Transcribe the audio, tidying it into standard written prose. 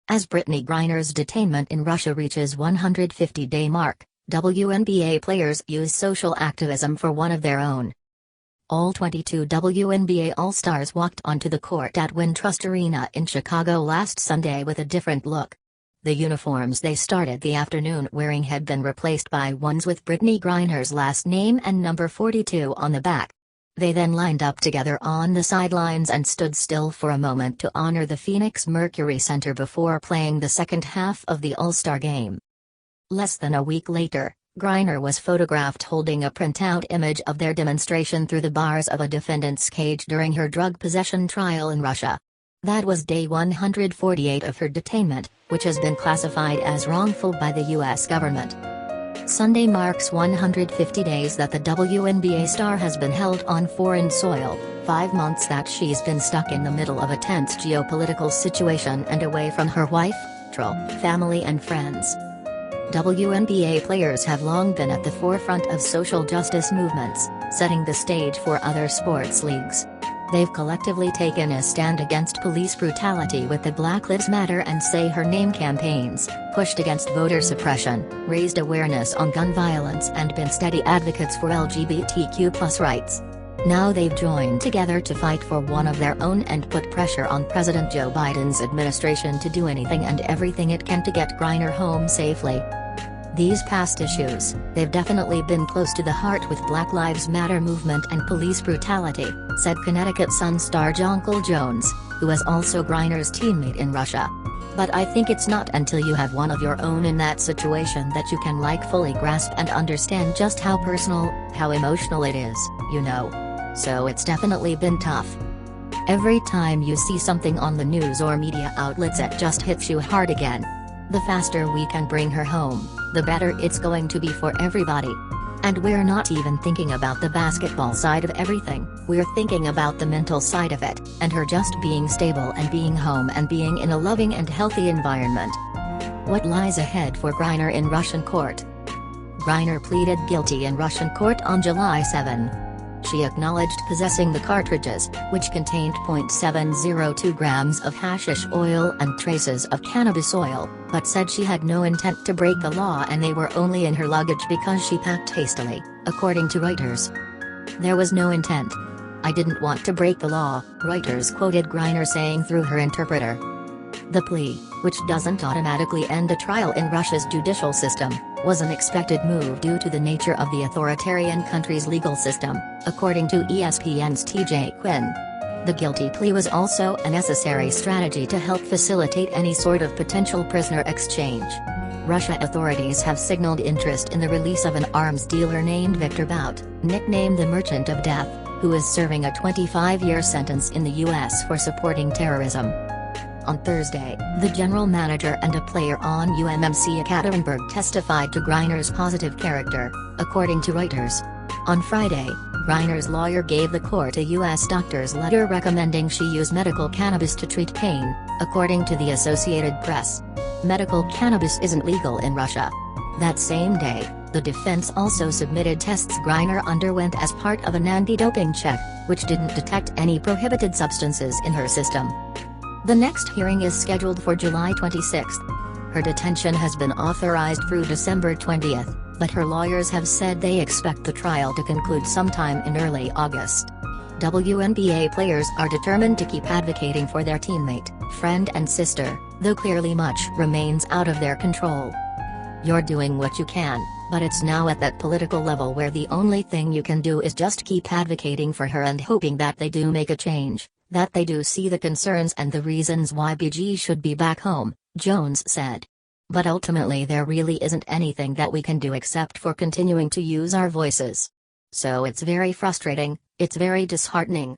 As Brittney Griner's detainment in Russia reaches 150-day mark, WNBA players use social activism for one of their own. All 22 WNBA All-Stars walked onto the court at Wintrust Arena in Chicago last Sunday with a different look. The uniforms they started the afternoon wearing had been replaced by ones with Brittney Griner's last name and number 42 on the back. They then lined up together on the sidelines and stood still for a moment to honor the Phoenix Mercury center before playing the second half of the All-Star game. Less than a week later, Griner was photographed holding a printout image of their demonstration through the bars of a defendant's cage during her drug possession trial in Russia. That was day 148 of her detainment, which has been classified as wrongful by the U.S. government. Sunday marks 150 days that the WNBA star has been held on foreign soil, 5 months that she's been stuck in the middle of a tense geopolitical situation and away from her wife, family and friends. WNBA players have long been at the forefront of social justice movements, setting the stage for other sports leagues. They've collectively taken a stand against police brutality with the Black Lives Matter and Say Her Name campaigns, pushed against voter suppression, raised awareness on gun violence and been steady advocates for LGBTQ+ rights. Now they've joined together to fight for one of their own and put pressure on President Joe Biden's administration to do anything and everything it can to get Griner home safely. These past issues, they've definitely been close to the heart with Black Lives Matter movement and police brutality, said Connecticut Sun star Jonquil Jones, who is also Griner's teammate in Russia. But I think it's not until you have one of your own in that situation that you can fully grasp and understand just how personal, how emotional it is, you know. So it's definitely been tough. Every time you see something on the news or media outlets it just hits you hard again. The faster we can bring her home, the better it's going to be for everybody. And we're not even thinking about the basketball side of everything, we're thinking about the mental side of it, and her just being stable and being home and being in a loving and healthy environment. What lies ahead for Griner in Russian court? Griner pleaded guilty in Russian court on July 7. She acknowledged possessing the cartridges, which contained .702 grams of hashish oil and traces of cannabis oil, but said she had no intent to break the law and they were only in her luggage because she packed hastily, according to Reuters. There was no intent. I didn't want to break the law, Reuters quoted Griner saying through her interpreter. The plea, which doesn't automatically end a trial in Russia's judicial system, was an expected move due to the nature of the authoritarian country's legal system, according to ESPN's TJ Quinn. The guilty plea was also a necessary strategy to help facilitate any sort of potential prisoner exchange. Russia authorities have signaled interest in the release of an arms dealer named Viktor Bout, nicknamed the Merchant of Death, who is serving a 25-year sentence in the U.S. for supporting terrorism. On Thursday, the general manager and a player on UMMC Ekaterinburg testified to Griner's positive character, according to Reuters. On Friday, Griner's lawyer gave the court a U.S. doctor's letter recommending she use medical cannabis to treat pain, according to the Associated Press. Medical cannabis isn't legal in Russia. That same day, the defense also submitted tests Griner underwent as part of an anti-doping check, which didn't detect any prohibited substances in her system. The next hearing is scheduled for July 26. Her detention has been authorized through December 20, but her lawyers have said they expect the trial to conclude sometime in early August. WNBA players are determined to keep advocating for their teammate, friend and sister, though clearly much remains out of their control. You're doing what you can, but it's now at that political level where the only thing you can do is just keep advocating for her and hoping that they do make a change. That they do see the concerns and the reasons why BG should be back home, Jones said. But ultimately there really isn't anything that we can do except for continuing to use our voices. So it's very frustrating, it's very disheartening.